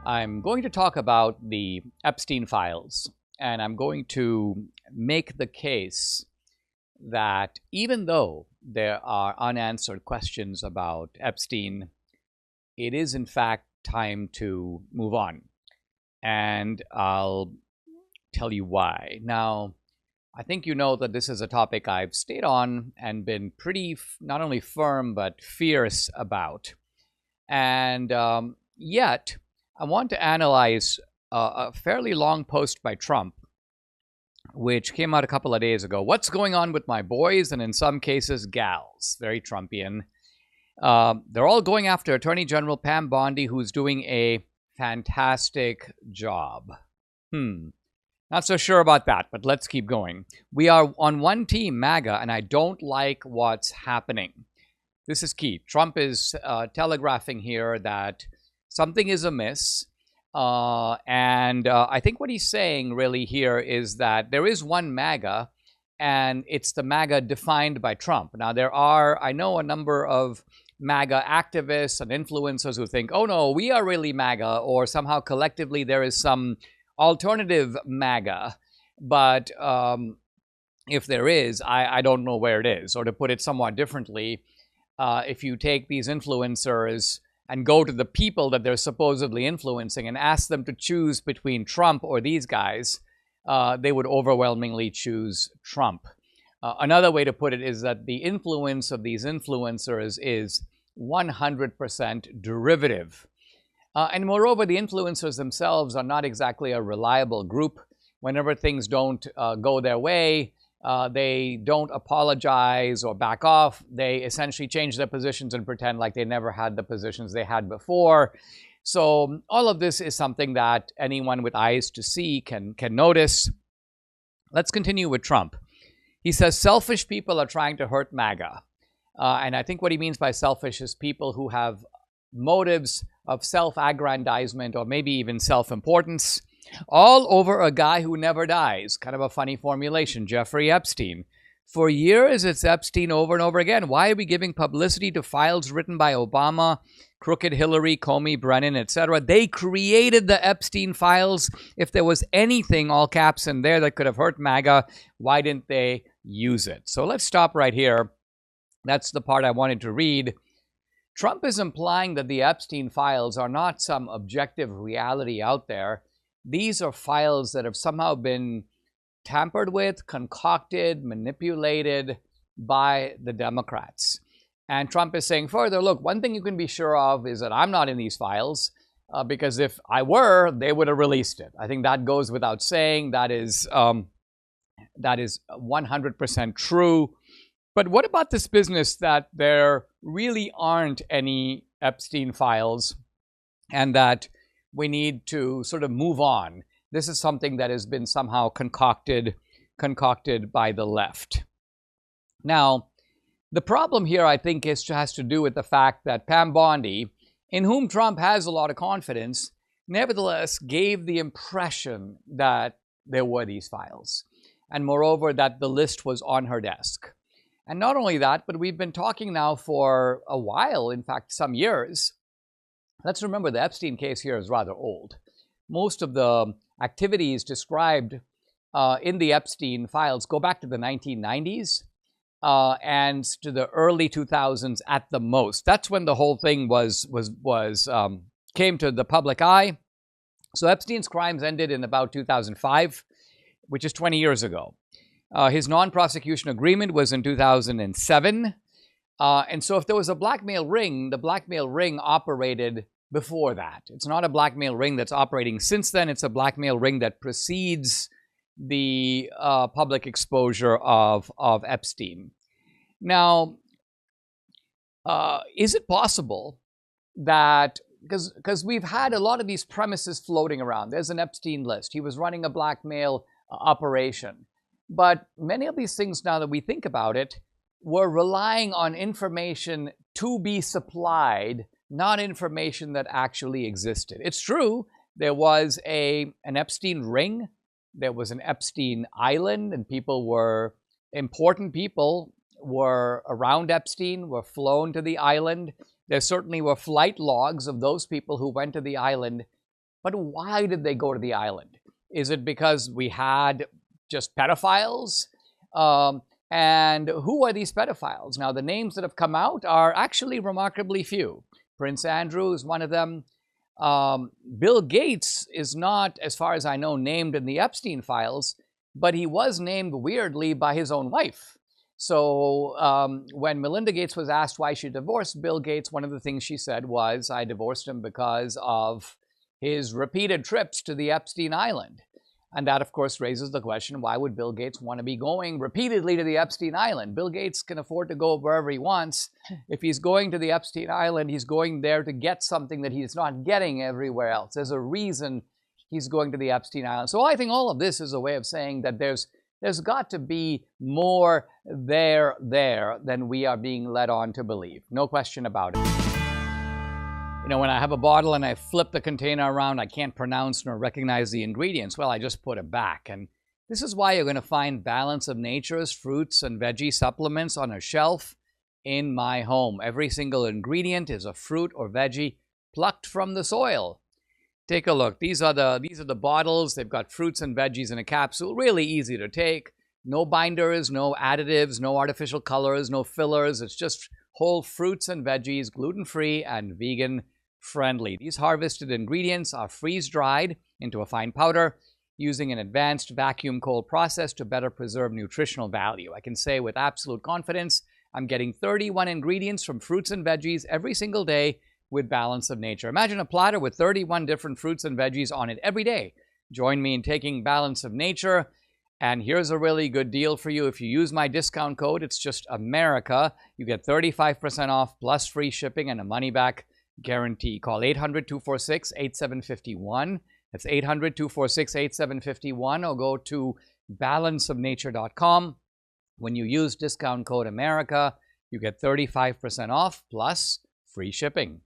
I'm going to talk about the Epstein Files, and I'm going to make the case that even though there are unanswered questions about Epstein, it is in fact time to move on. And I'll tell you why. Now, I think you know that this is a topic I've stayed on and been pretty not only firm but fierce about. And yet, I want to analyze a fairly long post by Trump, which came out a couple of days ago. What's going on with my boys, and in some cases, gals? Very Trumpian. They're all going after Attorney General Pam Bondi, who's doing a fantastic job. Not so sure about that, but let's keep going. We are on one team, MAGA, and I don't like what's happening. This is key. Trump is telegraphing here that something is amiss. And I think what he's saying really here is that there is one MAGA, and it's the MAGA defined by Trump. Now, there are, I know, a number of MAGA activists and influencers who think, oh no, we are really MAGA, or somehow collectively there is some alternative MAGA. But if there is, I don't know where it is. Or to put it somewhat differently, if you take these influencers and go to the people that they're supposedly influencing and ask them to choose between Trump or these guys, they would overwhelmingly choose Trump. Another way to put it is that the influence of these influencers is 100% derivative. And moreover, the influencers themselves are not exactly a reliable group. Whenever things don't go their way, they don't apologize or back off. They essentially change their positions and pretend like they never had the positions they had before. So all of this is something that anyone with eyes to see can notice. Let's continue with Trump. He says selfish people are trying to hurt MAGA. And I think what he means by selfish is people who have motives of self-aggrandizement or maybe even self-importance, all over a guy who never dies. Kind of a funny formulation, Jeffrey Epstein. For years, it's Epstein over and over again. Why are we giving publicity to files written by Obama, crooked Hillary, Comey, Brennan, etc.? They created the Epstein Files. If there was anything, all caps, in there that could have hurt MAGA, why didn't they use it? So let's stop right here. That's the part I wanted to read. Trump is implying that the Epstein Files are not some objective reality out there. These are files that have somehow been tampered with, concocted, manipulated by the Democrats. And Trump is saying further, look, one thing you can be sure of is that I'm not in these files, because if I were, they would have released it. I think that goes without saying. That is 100% true. But what about this business that there really aren't any Epstein Files and that we need to sort of move on? This is something that has been somehow concocted by the left. Now, the problem here, I think, has to do with the fact that Pam Bondi, in whom Trump has a lot of confidence, nevertheless gave the impression that there were these files. And moreover, that the list was on her desk. And not only that, but we've been talking now for a while, in fact, some years. Let's remember the Epstein case here is rather old. Most of the activities described in the Epstein Files go back to the 1990s and to the early 2000s at the most. That's when the whole thing came to the public eye. So Epstein's crimes ended in about 2005, which is 20 years ago. His non-prosecution agreement was in 2007. And so if there was a blackmail ring, the blackmail ring operated before that. It's not a blackmail ring that's operating since then. It's a blackmail ring that precedes the public exposure of Epstein. Now, is it possible that, because we've had a lot of these premises floating around. There's an Epstein list. He was running a blackmail operation. But many of these things, now that we think about it, were relying on information to be supplied, not information that actually existed. It's true, there was an Epstein ring, there was an Epstein island, and important people were around Epstein, were flown to the island. There certainly were flight logs of those people who went to the island But why did they go to the island? Is it because we had just pedophiles? And who are these pedophiles? Now, the names that have come out are actually remarkably few. Prince Andrew is one of them. Bill Gates is not, as far as I know, named in the Epstein Files, but he was named weirdly by his own wife. So when Melinda Gates was asked why she divorced Bill Gates, one of the things she said was, I divorced him because of his repeated trips to the Epstein Island. And that, of course, raises the question, why would Bill Gates want to be going repeatedly to the Epstein Island? Bill Gates can afford to go wherever he wants. If he's going to the Epstein Island, he's going there to get something that he's not getting everywhere else. There's a reason he's going to the Epstein Island. So I think all of this is a way of saying that there's got to be more there than we are being led on to believe. No question about it. You know, when I have a bottle and I flip the container around, I can't pronounce nor recognize the ingredients. Well, I just put it back. And this is why you're going to find Balance of Nature's fruits and veggie supplements on a shelf in my home. Every single ingredient is a fruit or veggie plucked from the soil. Take a look. These are the bottles. They've got fruits and veggies in a capsule. Really easy to take. No binders, no additives, no artificial colors, no fillers. It's just whole fruits and veggies, gluten-free and vegan-friendly. These harvested ingredients are freeze-dried into a fine powder using an advanced vacuum cold process to better preserve nutritional value. I can say with absolute confidence, I'm getting 31 ingredients from fruits and veggies every single day with Balance of Nature. Imagine a platter with 31 different fruits and veggies on it every day. Join me in taking Balance of Nature. And here's a really good deal for you. If you use my discount code, it's just America. You get 35% off plus free shipping and a money-back guarantee. Call 800-246-8751. That's 800-246-8751, or go to balanceofnature.com. When you use discount code America, you get 35% off plus free shipping.